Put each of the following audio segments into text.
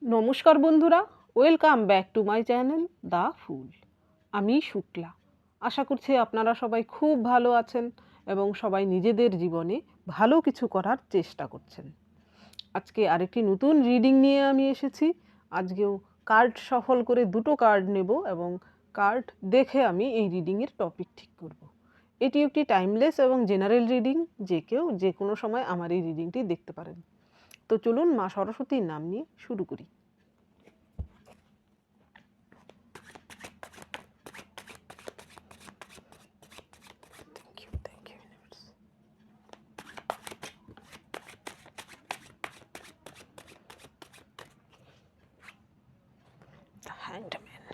নমস্কার বন্ধুরা, welcome back to my channel the full. আমি শুক্লা। আশা করছি আপনারা সবাই খুব ভালো আছেন এবং সবাই নিজেদের জীবনে ভালো কিছু করার চেষ্টা করছেন। আজকে আরেকটি নতুন রিডিং নিয়ে আমি এসেছি। আজকেও কার্ড সফল করে দুটো কার্ড নেব এবং কার্ড দেখে আমি এই রিডিংয়ের টপিক ঠিক করব। এটি একটি টাইমলেস এবং জেনারেল রিডিং, যে কেউ যে কোনো সময় আমার এই রিডিংটি দেখতে পারেন। তো চলুন মা সরস্বতীর নাম নিয়ে শুরু করি। Thank you, universe. The Hanged Man.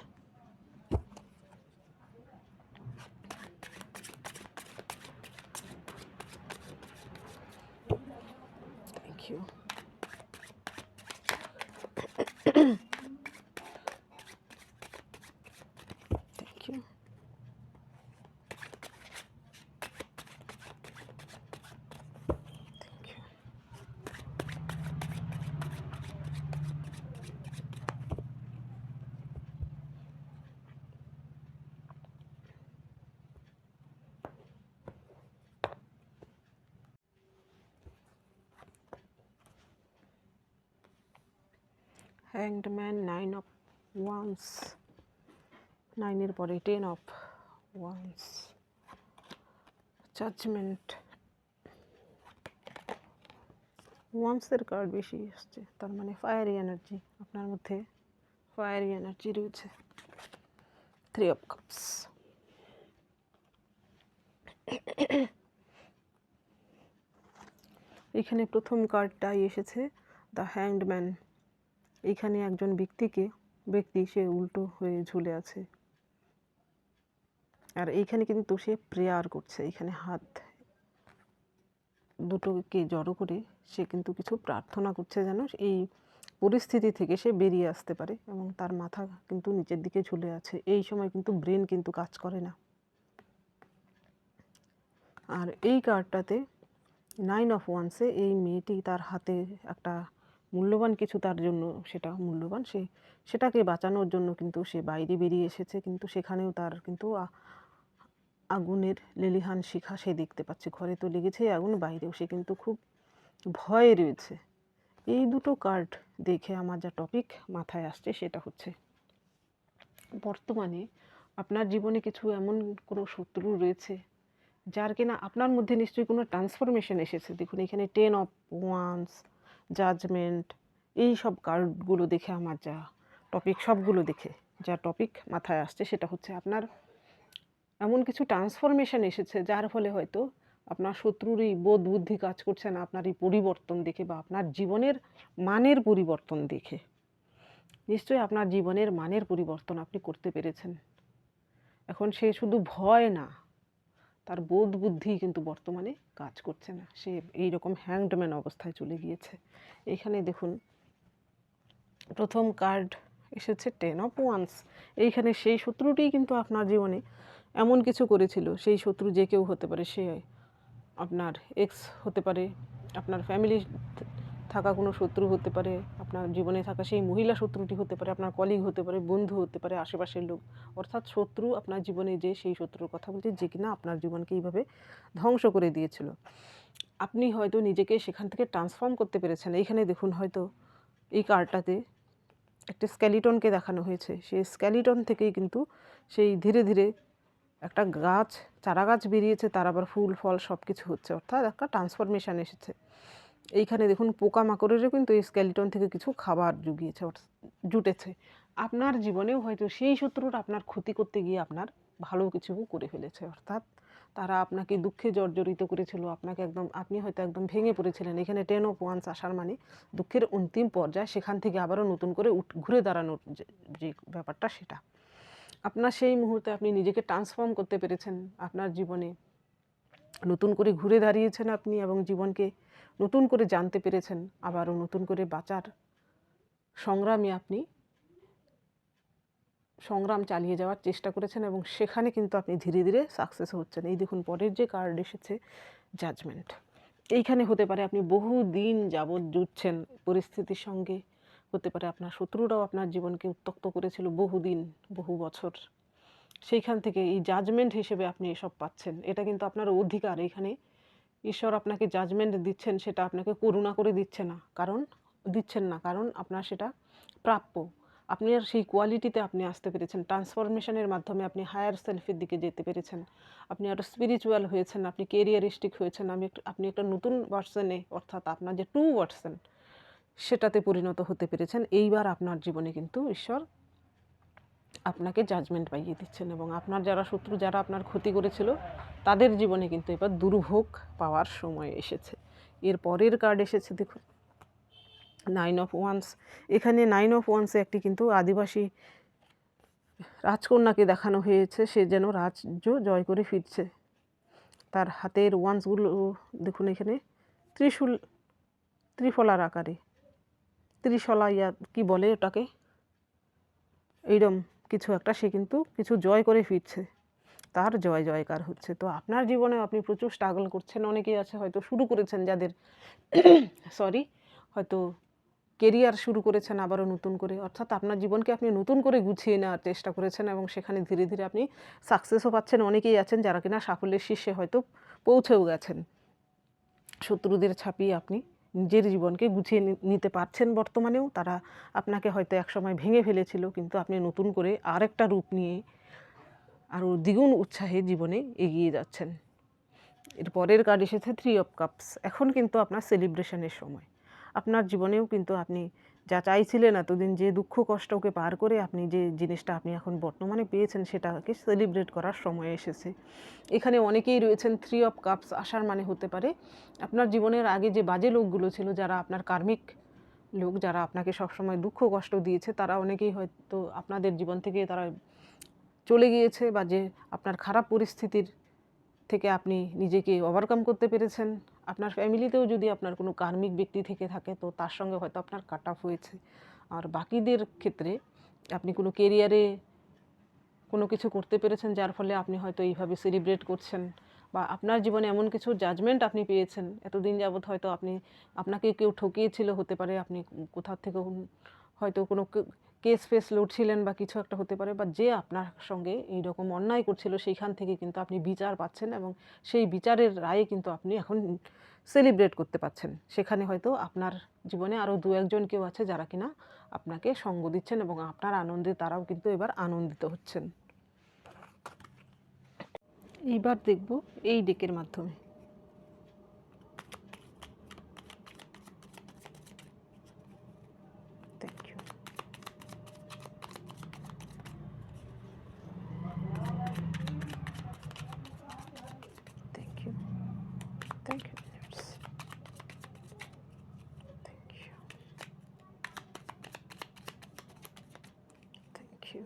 Thank you. Thank you. Thank you. Hanged Man, 9 of Wands, 9-এর পরে 10 of Wands, Judgment, ওয়ান্সের কার্ড বেশি আসছে, তার মানে ফায়ারি এনার্জি, আপনার মধ্যে ফায়ারি এনার্জি রয়েছে। 3 of Cups, এখানে প্রথম কার্ডটাই এসেছে দ্য হ্যাংড ম্যান। এইখানে একজন ব্যক্তি সে উল্টো হয়ে ঝুলে আছে, আর এইখানে কিন্তু সে প্রেয়ার করছে। এখানে হাত দুটোকে জড়ো করে সে কিন্তু কিছু প্রার্থনা করছে যেন এই পরিস্থিতি থেকে সে বেরিয়ে আসতে পারে, এবং তার মাথা কিন্তু নিচের দিকে ঝুলে আছে। এই সময় কিন্তু ব্রেন কিন্তু কাজ করে না। আর এই কার্ডটাতে 9 অফ ওয়ান্সে এই মেয়েটি তার হাতে একটা মূল্যবান কিছু, তার জন্য সেটা মূল্যবান, সেটাকে বাঁচানোর জন্য কিন্তু সে বাইরে বেরিয়ে এসেছে, কিন্তু সেখানেও তার কিন্তু আগুনের লেলিহান শিখা সে দেখতে পাচ্ছে। ঘরে তো লেগেছে আগুন, বাইরেও সে কিন্তু খুব ভয়ে রয়েছে। এই দুটো কার্ড দেখে আমার যা টপিক মাথায় আসছে সেটা হচ্ছে, বর্তমানে আপনার জীবনে কিছু এমন কোনো শত্রু রয়েছে যার কিনা আপনার মধ্যে নিশ্চয়ই কোনো ট্রান্সফরমেশন এসেছে। দেখুন এখানে 10 অফ ওয়ান্স, জাজমেন্ট, এই সব কার্ডগুলো দেখে আমার যা টপিক, সবগুলো দেখে যা টপিক মাথায় আসছে সেটা হচ্ছে আপনার এমন কিছু ট্রান্সফরমেশন এসেছে যার ফলে হয়তো আপনার শত্রুরই বোধ বুদ্ধি কাজ করছে না আপনার এই পরিবর্তন দেখে, বা আপনার জীবনের মানের পরিবর্তন দেখে। নিশ্চয়ই আপনার জীবনের মানের পরিবর্তন আপনি করতে পেরেছেন। এখন সে শুধু ভয় না, তার বোধ বুদ্ধি কিন্তু বর্তমানে কাজ করছে না, সে এইরকম হ্যাংডম্যান অবস্থায় চলে গিয়েছে। এখানে দেখুন প্রথম কার্ড এসেছে 10 অফ ওয়ান্স। এইখানে সেই শত্রুটিই কিন্তু আপনার জীবনে এমন কিছু করেছিল। সেই শত্রু যে কেউ হতে পারে, সে আপনার এক্স হতে পারে, আপনার ফ্যামিলি থাকা কোনো শত্রু হতে পারে, আপনার জীবনে থাকা সেই মহিলা শত্রুটি হতে পারে, আপনার কলিগ হতে পারে, বন্ধু হতে পারে, আশেপাশের লোক। অর্থাৎ শত্রু আপনার জীবনে যে সেই শত্রুর কথা বলছে, যে কিনা আপনার জীবনকে এইভাবে ধ্বংস করে দিয়েছিল। আপনি হয়তো নিজেকে সেখান থেকে ট্রান্সফর্ম করতে পেরেছেন। এইখানে দেখুন হয়তো এই কার্ডটাতে একটা স্কেলিটনকে দেখানো হয়েছে। সেই স্কেলিটন থেকেই কিন্তু সেই ধীরে ধীরে একটা গাছ, চারা গাছ বেরিয়েছে, তার আবার ফুল ফল সব কিছু হচ্ছে, অর্থাৎ একটা ট্রান্সফরমেশান এসেছে। এইখানে দেখুন পোকামাকড়েরও কিন্তু এই স্কেলিটন থেকে কিছু খাবার জুটেছে। আপনার জীবনেও হয়তো সেই শত্রুরা আপনার ক্ষতি করতে গিয়ে আপনার ভালো কিছু করে ফেলেছে, অর্থাৎ তারা আপনাকে দুঃখে জর্জরিত করেছিল, আপনি হয়তো একদম ভেঙে পড়েছিলেন। এখানে 10 অফ ওয়ান্স আসার মানে দুঃখের অন্তিম পর্যায়ে, সেখান থেকে আবারও নতুন করে ঘুরে দাঁড়ানোর যে ব্যাপারটা, সেটা আপনার সেই মুহূর্তে আপনি নিজেকে ট্রান্সফর্ম করতে পেরেছেন। আপনার জীবনে নতুন করে ঘুরে দাঁড়িয়েছেন আপনি, এবং জীবনকে নতুন করে জানতে পেরেছেন। আবারও নতুন করে বাঁচার সংগ্রামে আপনি সংগ্রাম চালিয়ে যাওয়ার চেষ্টা করেছেন, এবং সেখানে কিন্তু আপনি ধীরে ধীরে সাকসেস হচ্ছেন। এই দেখুন পরের যে কার্ড এসেছে, জাজমেন্ট। এইখানে হতে পারে আপনি বহু দিন যাবৎ যুঝছেন পরিস্থিতির সঙ্গে, হতে পারে আপনার শত্রুরাও আপনার জীবনকে উত্ত্যক্ত করেছিল বহুদিন, বহু বছর। সেইখান থেকে এই জাজমেন্ট হিসেবে আপনি এসব পাচ্ছেন। এটা কিন্তু আপনার অধিকার। এখানে ঈশ্বর আপনাকে জাজমেন্ট দিচ্ছেন, সেটা আপনাকে করুণা করে দিচ্ছেন না, কারণ আপনার সেটা প্রাপ্য। আপনি আর সেই কোয়ালিটিতে আপনি আসতে পেরেছেন। ট্রান্সফরমেশনের মাধ্যমে আপনি হায়ার সেলফের দিকে যেতে পেরেছেন। আপনি আরও স্পিরিচুয়াল হয়েছেন, আপনি কেরিয়ারিস্টিক হয়েছেন, আপনি একটা নতুন ভার্সনে, অর্থাৎ আপনার যে ট্রু ভার্সন, সেটাতে পরিণত হতে পেরেছেন। এইবার আপনার জীবনে কিন্তু ঈশ্বর আপনাকে জাজমেন্ট পাইয়ে দিচ্ছেন, এবং আপনার যারা শত্রু, যারা আপনার ক্ষতি করেছিল, তাদের জীবনে কিন্তু এবার দুর্ভোগ পাওয়ার সময় এসেছে। এর পরের কার্ড এসেছে, দেখুন 9 অফ ওয়ান্স। এখানে 9 অফ ওয়ান্সে একটি কিন্তু আদিবাসী রাজকন্যাকে দেখানো হয়েছে। সে যেন রাজ্য জয় করে ফিরছে। তার হাতের ওয়ান্সগুলো দেখুন, এখানে ত্রিফলার আকারে, ত্রিশলা কি বলে ওটাকে, এইরকম কিছু একটা, সে কিন্তু কিছু জয় করে ফিরছে, তার জয় জয়কার হচ্ছে। তো আপনার জীবনে আপনি প্রচুর স্ট্রাগল করছেন। অনেকেই আছে হয়তো শুরু করেছেন, যাদের হয়তো কেরিয়ার শুরু করেছেন আবারও নতুন করে, অর্থাৎ আপনার জীবনকে আপনি নতুন করে গুছিয়ে নেওয়ার চেষ্টা করেছেন, এবং সেখানে ধীরে ধীরে আপনি সাকসেসও পাচ্ছেন। অনেকেই আছেন যারা কিনা সাফল্যের শীর্ষে হয়তো পৌঁছেও গেছেন। শত্রুদের ছাপিয়ে আপনি নিজের জীবনকে গুছিয়ে নিতে পারছেন বর্তমানেও। তারা আপনাকে হয়তো একসময় ভেঙে ফেলেছিল, কিন্তু আপনি নতুন করে আরেকটা রূপ নিয়ে আরও দ্বিগুণ উৎসাহে জীবনে এগিয়ে যাচ্ছেন। এর পরের কার্ড এসেছে 3 অফ কাপস। এখন কিন্তু আপনার সেলিব্রেশনের সময়। আপনার জীবনেও কিন্তু আপনি যা চাইছিলেন এতদিন, যে দুঃখ কষ্টকে পার করে আপনি যে জিনিসটা আপনি এখন বর্তমানে পেয়েছেন, সেটাকে সেলিব্রেট করার সময় এসেছে। এখানে অনেকেই রয়েছেন। 3 অফ কাপস আসার মানে হতে পারে আপনার জীবনের আগে যে বাজে লোকগুলো ছিল, যারা আপনার কার্মিক লোক, যারা আপনাকে সবসময় দুঃখ কষ্ট দিয়েছে, তারা অনেকেই হয়তো আপনাদের জীবন থেকে তারা চলে গিয়েছে, বা যে আপনার খারাপ পরিস্থিতির থেকে আপনি নিজেকে ওভারকাম করতে পেরেছেন। আপনার ফ্যামিলিতেও যদি আপনার কোনো কার্মিক ব্যক্তি থেকে থাকে, তো তার সঙ্গে হয়তো আপনার কাট অফ হয়েছে। আর বাকিদের ক্ষেত্রে আপনি কোনো কেরিয়ারে কোনো কিছু করতে পেরেছেন, যার ফলে আপনি হয়তো এইভাবে সেলিব্রেট করছেন, বা আপনার জীবনে এমন কিছু জাজমেন্ট আপনি পেয়েছেন এতদিন যাবৎ। হয়তো আপনাকে কেউ ঠকিয়েছিল, হতে পারে আপনি কোথাও থেকে হয়তো কোনো কেস ফেস লড়ছিলেন, বা কিছু একটা হতে পারে, বা যে আপনার সঙ্গে এইরকম অন্যায় করছিল, সেইখান থেকে কিন্তু আপনি বিচার পাচ্ছেন, এবং সেই বিচারের রায়ে কিন্তু আপনি এখন সেলিব্রেট করতে পারছেন। সেখানে হয়তো আপনার জীবনে আরও 2-1 কেউ আছে, যারা কিনা আপনাকে সঙ্গ দিচ্ছেন, এবং আপনার আনন্দে তারাও কিন্তু এবার আনন্দিত হচ্ছেন। এইবার দেখব এই ডেকের মাধ্যমে। Thank you. Thank you. Thank you. Thank you. Thank you.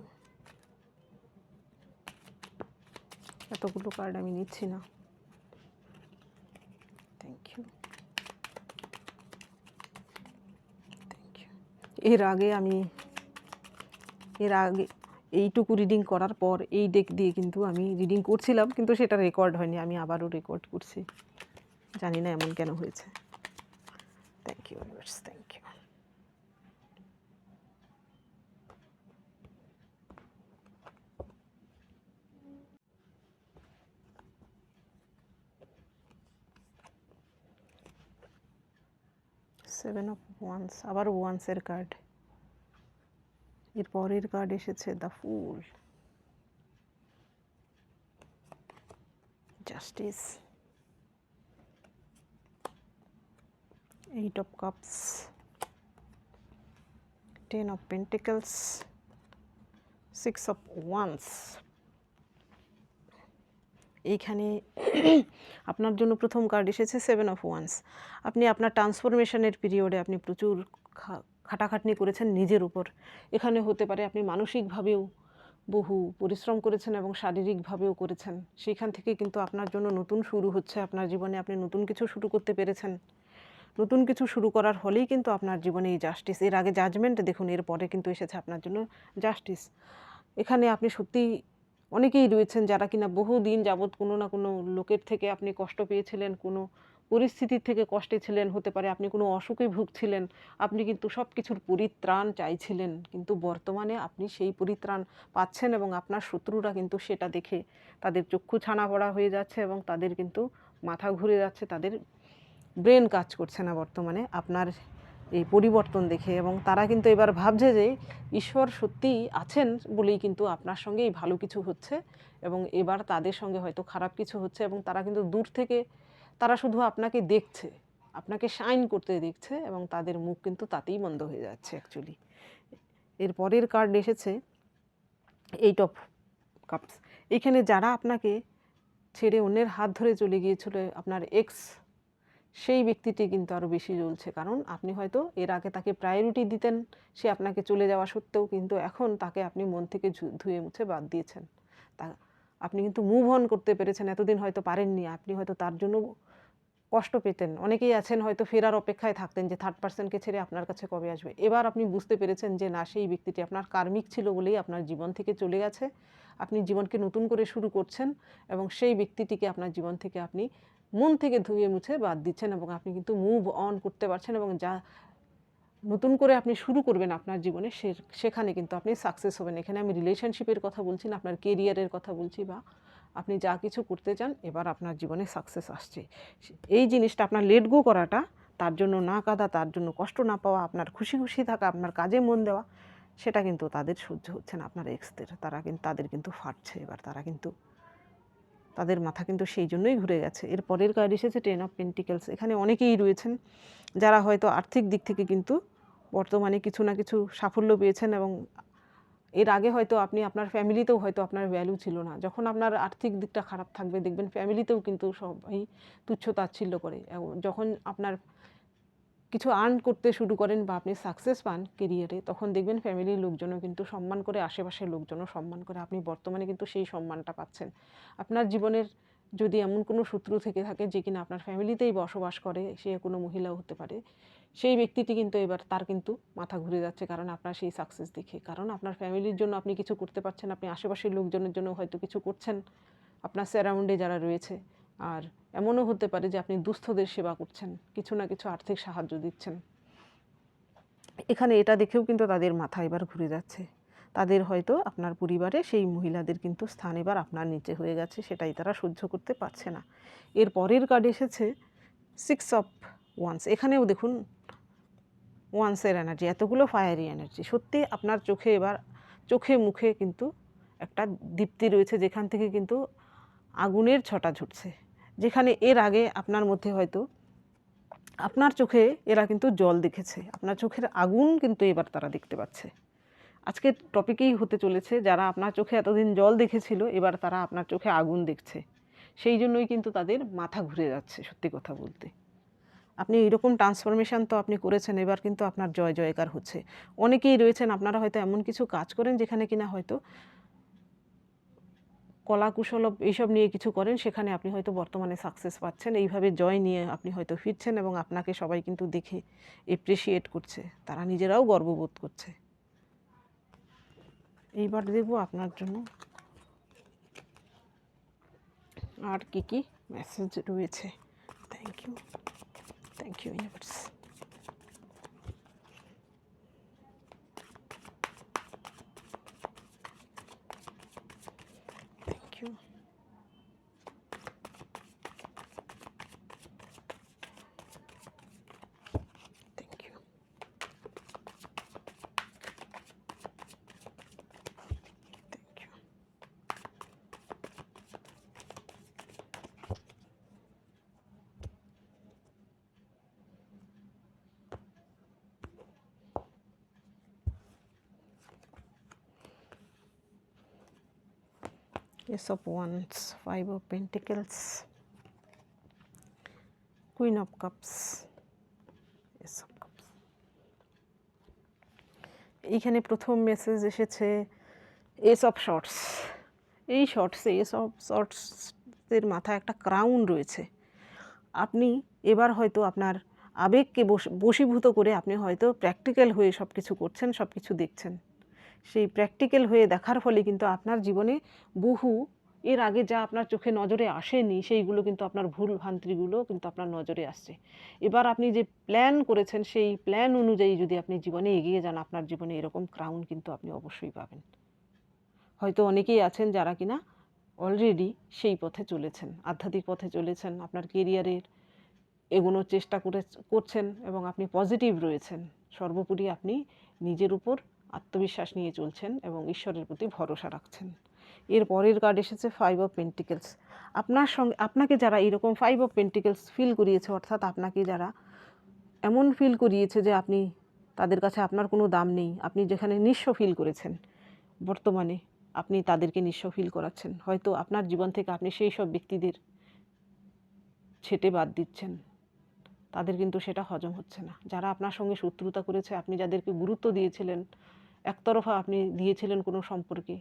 এতগুলো কার্ড আমি নিচ্ছি না। Thank you. Thank you. এর আগে এইটুকু রিডিং করার পর এই ডেক দিয়ে কিন্তু আমি রিডিং করছিলাম, কিন্তু সেটা রেকর্ড হয়নি। আমি আবারও রেকর্ড করছি, জানি না এমন কেন হয়েছে। Thank you universe, thank you. Seven of wands, আবার ওয়ান্সের কার্ড। এর পরের কার্ড এসেছে the fool, justice, 8 of cups, 10 of pentacles, 6 of wands। এইখানে আপনার জন্য প্রথম কার্ড এসেছে 7 of wands। আপনি আপনার ট্রান্সফরমেশনের পিরিয়ডে আপনি প্রচুর খাটাখাটনি করেছেন নিজের উপর। এখানে হতে পারে আপনি মানসিকভাবেও বহু পরিশ্রম করেছেন, এবং শারীরিকভাবেও করেছেন। সেইখান থেকে কিন্তু আপনার জন্য নতুন শুরু হচ্ছে। আপনার জীবনে আপনি নতুন কিছু শুরু করতে পেরেছেন। নতুন কিছু শুরু করার ফলেই কিন্তু আপনার জীবনে এই জাস্টিস। এর আগে জাজমেন্ট দেখুন, এর পরে কিন্তু এসেছে আপনার জন্য জাস্টিস। এখানে আপনি সত্যিই অনেকেই রয়েছেন যারা কিনা বহুদিন যাবৎ কোনো না কোনো লোকের থেকে আপনি কষ্ট পেয়েছিলেন, কোনো পরিস্থিতির থেকে কষ্টে ছিলেন, হতে পারে আপনি কোনো অসুখে ভুগছিলেন, আপনি কিন্তু সব কিছুর পরিত্রাণ চাইছিলেন, কিন্তু বর্তমানে আপনি সেই পরিত্রাণ পাচ্ছেন এবং আপনার শত্রুরা কিন্তু সেটা দেখে তাদের চক্ষু ছানা পড়া হয়ে যাচ্ছে এবং তাদের কিন্তু মাথা ঘুরে যাচ্ছে, তাদের ব্রেন কাজ করছে না বর্তমানে আপনার এই পরিবর্তন দেখে, এবং তারা কিন্তু এবার ভাবছে যে ঈশ্বর সত্যিই আছেন বলেই কিন্তু আপনার সঙ্গে এই ভালো কিছু হচ্ছে, এবং এবার তাদের সঙ্গে হয়তো খারাপ কিছু হচ্ছে, এবং তারা কিন্তু দূর থেকে তারা শুধু আপনাকে দেখছে, আপনাকে শাইন করতে দেখছে, এবং তাদের মুখ কিন্তু তাতেই বন্ধ হয়ে যাচ্ছে অ্যাকচুয়ালি। এর পরের কার্ড এসেছে 8 অফ কাপস। এখানে যারা আপনাকে ছেড়ে অন্যের হাত ধরে চলে গিয়েছিল, আপনার এক্স, সেই ব্যক্তিটি কিন্তু আরও বেশি জ্বলছে, কারণ আপনি হয়তো এর আগে তাকে প্রায়োরিটি দিতেন, সে আপনাকে চলে যাওয়া সত্ত্বেও, কিন্তু এখন তাকে আপনি মন থেকে ধুয়ে মুছে বাদ দিয়েছেন, তা আপনি কিন্তু মুভ অন করতে পেরেছেন, এতদিন হয়তো পারেননি, আপনি হয়তো তার জন্য কষ্ট পেতেন, অনেকেই আছেন হয়তো ফেরার অপেক্ষায় থাকতেন যে থার্ড পার্সনকে ছেড়ে আপনার কাছে কবে আসবে। এবার আপনি বুঝতে পেরেছেন যে না, সেই ব্যক্তিটি আপনার কার্মিক ছিল বলেই আপনার জীবন থেকে চলে গেছে, আপনি জীবনকে নতুন করে শুরু করছেন, এবং সেই ব্যক্তিটিকে আপনার জীবন থেকে আপনি মন থেকে ধুয়ে মুছে বাদ দিচ্ছেন, এবং আপনি কিন্তু মুভ অন করতে পারছেন, এবং যা নতুন করে আপনি শুরু করবেন আপনার জীবনে সেখানে কিন্তু আপনি সাকসেস হবেন। এখানে আমি রিলেশনশিপের কথা বলছি না, আপনার কেরিয়ারের কথা বলছি, বা আপনি যা কিছু করতে চান এবার আপনার জীবনে সাকসেস আসছে। এই জিনিসটা আপনার লেট গো করাটা, তার জন্য না কাঁদা, তার জন্য কষ্ট না পাওয়া, আপনার খুশি খুশি থাকা, আপনার কাজে মন দেওয়া, সেটা কিন্তু তাদের সহ্য হচ্ছে না, আপনার এক্সদের। তাদের কিন্তু ফাটছে এবার, তাদের মাথা কিন্তু সেই জন্যই ঘুরে গেছে। এর পরের কার্ড এসেছে 10 অফ পেন্টিকেলস। এখানে অনেকেই রয়েছেন যারা হয়তো আর্থিক দিক থেকে কিন্তু বর্তমানে কিছু না কিছু সাফল্য পেয়েছেন, এবং এর আগে হয়তো আপনি আপনার ফ্যামিলিতেও হয়তো আপনার ভ্যালু ছিল না। যখন আপনার আর্থিক দিকটা খারাপ থাকবে, দেখবেন ফ্যামিলিতেও কিন্তু সবাই তুচ্ছ তাচ্ছিল্য করে। যখন আপনার কিছু আর্ন করতে শুরু করেন বা আপনি সাকসেস পান কেরিয়ারে, তখন দেখবেন ফ্যামিলির লোকজনও কিন্তু সম্মান করে, আশেপাশের লোকজনও সম্মান করে। আপনি বর্তমানে কিন্তু সেই সম্মানটা পাচ্ছেন। আপনার জীবনের যদি এমন কোনো শত্রু থেকে থাকে যে কিনা আপনার ফ্যামিলিতেই বসবাস করে, সে কোনো মহিলাও হতে পারে, সেই ব্যক্তিটি কিন্তু এবার তার কিন্তু মাথা ঘুরে যাচ্ছে, কারণ আপনার সেই সাকসেস দেখে। কারণ আপনার ফ্যামিলির জন্য আপনি কিছু করতে পারছেন, আপনি আশেপাশের লোকজনের জন্য হয়তো কিছু করছেন, আপনার সারাউন্ডে যারা রয়েছে। আর এমনও হতে পারে যে আপনি দুস্থদের সেবা করছেন, কিছু না কিছু আর্থিক সাহায্য দিচ্ছেন। এখানে এটা দেখেও কিন্তু তাদের মাথা এবার ঘুরে যাচ্ছে, তাদের হয়তো আপনার পরিবারে সেই মহিলাদের কিন্তু স্থান এবার আপনার নিচে হয়ে গেছে, সেটাই তারা সহ্য করতে পারছে না। এর পরের কার্ড এসেছে 6 অফ ওয়ান্স। এখানেও দেখুন ওয়ান্সের এনার্জি, এতগুলো ফায়ারি এনার্জি। সত্যি আপনার চোখে মুখে কিন্তু একটা দীপ্তি রয়েছে, যেখান থেকে কিন্তু আগুনের ছটা ছুটছে। যেখানে এর আগে আপনার মধ্যে হয়তো আপনার চোখে এরা কিন্তু জল দেখেছে, আপনার চোখের আগুন কিন্তু এবার তারা দেখতে পাচ্ছে। আজকের টপিকেই হতে চলেছে, যারা আপনার চোখে এতদিন জল দেখেছিল, এবার তারা আপনার চোখে আগুন দেখছে। সেই জন্যই কিন্তু তাদের মাথা ঘুরে যাচ্ছে। সত্যি কথা বলতে, আপনি এইরকম ট্রান্সফরমেশান তো আপনি করেছেন, এবার কিন্তু আপনার জয় জয়কার হচ্ছে। অনেকেই রয়েছেন আপনারা হয়তো এমন কিছু কাজ করেন যেখানে কিনা হয়তো কলা কুশল এইসব নিয়ে কিছু করেন, সেখানে আপনি হয়তো বর্তমানে সাকসেস পাচ্ছেন। এইভাবে জয় নিয়ে আপনি হয়তো ফিরছেন, এবং আপনাকে সবাই কিন্তু দেখে এপ্রিসিয়েট করছে, তারা নিজেরাও গর্ববোধ করছে। এইবার দেখব আপনার জন্য আর কি কি মেসেজ রয়েছে। Thank you universe. Thank you. Ace of Wands, 5 of Pentacles, Queen of Cups, Ace of Cups। এইখানে প্রথম মেসেজ এসেছে এস অফ শর্টস। এই শর্টসে এস অফ শর্টসের মাথায় একটা ক্রাউন রয়েছে। আপনি এবার হয়তো আপনার আবেগকে বশীভূত করে আপনি হয়তো প্র্যাকটিক্যাল হয়ে সব কিছু করছেন, সব কিছু দেখছেন। সেই প্র্যাকটিক্যাল হয়ে দেখার ফলে কিন্তু আপনার জীবনে বহু এর আগে যা আপনার চোখে নজরে আসেনি সেইগুলো কিন্তু আপনার ভুল ভ্রান্তিগুলো কিন্তু আপনার নজরে আসছে। এবার আপনি যে প্ল্যান করেছেন সেই প্ল্যান অনুযায়ী যদি আপনি জীবনে এগিয়ে যান, আপনার জীবনে এরকম ক্রাউন কিন্তু আপনি অবশ্যই পাবেন। হয়তো অনেকেই আছেন যারা কিনা অলরেডি সেই পথে চলেছেন, আধ্যাত্মিক পথে চলেছেন, আপনার কেরিয়ারের এগোনোর চেষ্টা করছেন এবং আপনি পজিটিভ রয়েছেন। সর্বোপরি আপনি নিজের উপর আত্মবিশ্বাস নিয়ে চলছেন এবং ঈশ্বরের প্রতি ভরসা রাখছেন। এর পরের কার্ড এসেছে 5 অফ পেন্টিকেলস। আপনাকে যারা এরকম 5 অফ পেন্টিকেলস ফিল করিয়েছে, অর্থাৎ আপনাকে যারা এমন ফিল করিয়েছে যে আপনি তাদের কাছে আপনার কোনো দাম নেই, আপনি যেখানে নিঃস্ব ফিল করেছেন, বর্তমানে আপনি তাদেরকে নিঃস্ব ফিল করাচ্ছেন। হয়তো আপনার জীবন থেকে আপনি সেই সব ব্যক্তিদের ছেঁটে বাদ দিচ্ছেন, তাদের কিন্তু সেটা হজম হচ্ছে না। যারা আপনার সঙ্গে শত্রুতা করেছে, আপনি যাদেরকে গুরুত্ব দিয়েছিলেন, একতরফা আপনি দিয়েছিলেন কোনো সম্পর্কে,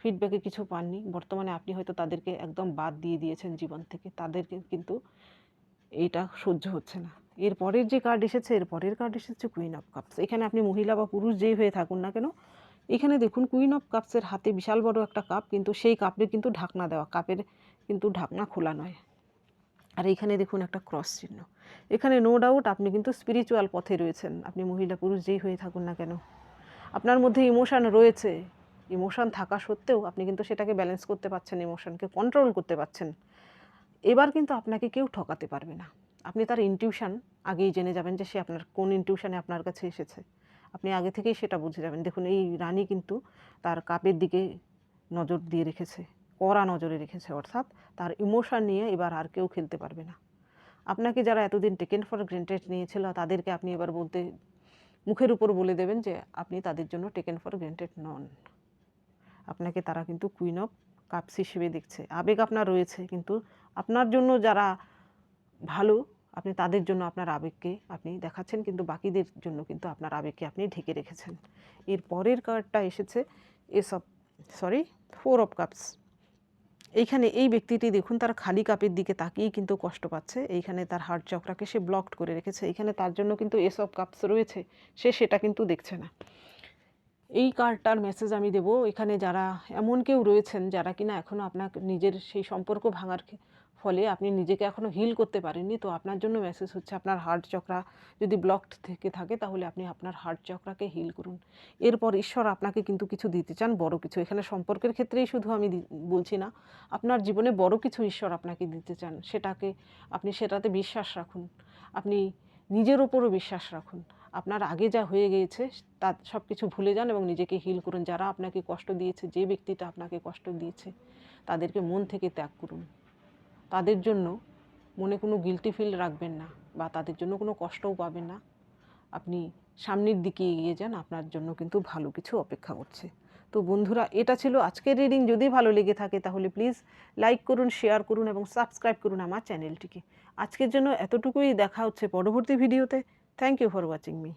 ফিডব্যাকে কিছু পাননি, বর্তমানে আপনি হয়তো তাদেরকে একদম বাদ দিয়ে দিয়েছেন জীবন থেকে, তাদেরকে কিন্তু এইটা সহ্য হচ্ছে না। এর পরের যে কার্ড এসেছে, এর পরের কার্ড এসেছে কুইন অফ কাপস। এখানে আপনি মহিলা বা পুরুষ যেই হয়ে থাকুন না কেন, এখানে দেখুন কুইন অফ কাপসের হাতে বিশাল বড় একটা কাপ, কিন্তু সেই কাপের কিন্তু ঢাকনা দেওয়া, কাপের কিন্তু ঢাকনা খোলা নয়। আর এইখানে দেখুন একটা ক্রস চিহ্ন। এখানে নো ডাউট আপনি কিন্তু স্পিরিচুয়াল পথে রয়েছেন, আপনি মহিলা পুরুষ যেই হয়ে থাকুন না কেন। আপনার মধ্যে ইমোশান রয়েছে, ইমোশান থাকা সত্ত্বেও আপনি কিন্তু সেটাকে ব্যালেন্স করতে পারছেন, ইমোশানকে কন্ট্রোল করতে পারছেন। এবার কিন্তু আপনাকে কেউ ঠকাতে পারবে না। আপনি তার ইনটিউশন আগেই জেনে যাবেন যে সে আপনার কোন ইনটিউশনে আপনার কাছে এসেছে, আপনি আগে থেকেই সেটা বুঝে যাবেন। দেখুন এই রানী কিন্তু তার কাপের দিকে নজর দিয়ে রেখেছে, কড়া নজরে রেখেছে, অর্থাৎ তার ইমোশন নিয়ে এবার আর কেউ খেলতে পারবে না। আপনাকে যারা এতদিন টেকেন ফর গ্রান্টেড নিয়েছিল, তাদেরকে আপনি এবার মুখের উপর বলে দেবেন যে আপনি তাদের জন্য টেকেন ফর গ্রান্টেড নন। আপনাকে তারা কিন্তু কুইন অফ কাপস হিসেবে দেখছে। আবেগ আপনার রয়েছে, কিন্তু আপনার জন্য যারা ভালো, আপনি তাদের জন্য আপনার আবেগকে আপনি দেখাচ্ছেন, কিন্তু বাকিদের জন্য কিন্তু আপনার আবেগকে আপনি ঢেকে রেখেছেন। এর পরের কার্ডটা এসেছে ফোর অফ কাপস। এইখানে এই ব্যক্তিটি দেখুন তার খালি কাপের দিকে তাকিয়েই কিন্তু কষ্ট পাচ্ছে। এইখানে তার হার্ট চক্রাকে সে ব্লকড করে রেখেছে। এইখানে তার জন্য কিন্তু এস অফ কাপস রয়েছে, সে সেটা কিন্তু দেখছে না। এই কার্ডটার মেসেজ আমি দেব, এখানে যারা এমন কেউ রয়েছেন যারা কিনা এখনও আপনার নিজের সেই সম্পর্ক ভাঙার ফলে আপনি নিজেকে এখনও হিল করতে পারেননি, তো আপনার জন্য মেসেজ হচ্ছে আপনার হার্ট চক্রা যদি ব্লকড থেকে থাকে তাহলে আপনি আপনার হার্ট চক্রাকে হিল করুন। এরপর ঈশ্বর আপনাকে কিন্তু কিছু দিতে চান, বড় কিছু। এখানে সম্পর্কের ক্ষেত্রেই শুধু আমি বলছি না, আপনার জীবনে বড় কিছু ঈশ্বর আপনাকে দিতে চান, সেটাতে বিশ্বাস রাখুন। আপনি নিজের ওপরও বিশ্বাস রাখুন। আপনার আগে যা হয়ে গিয়েছে তা সব কিছু ভুলে যান এবং নিজেকে হিল করুন। যারা আপনাকে কষ্ট দিয়েছে, যে ব্যক্তিটা আপনাকে কষ্ট দিয়েছে, তাদেরকে মন থেকে ত্যাগ করুন। তাদের জন্য মনে কোনো গিল্টি ফিল রাখবেন না বা তাদের জন্য কোনো কষ্টও পাবেন না। আপনি সামনের দিকে এগিয়ে যান, আপনার জন্য কিন্তু ভালো কিছু অপেক্ষা করছে। তো বন্ধুরা, এটা ছিল আজকের রিডিং। যদি ভালো লেগে থাকে তাহলে প্লিজ লাইক করুন, শেয়ার করুন এবং সাবস্ক্রাইব করুন আমার চ্যানেলটিকে। আজকের জন্য এতটুকুই, দেখা হচ্ছে পরবর্তী ভিডিওতে। Thank you for watching me.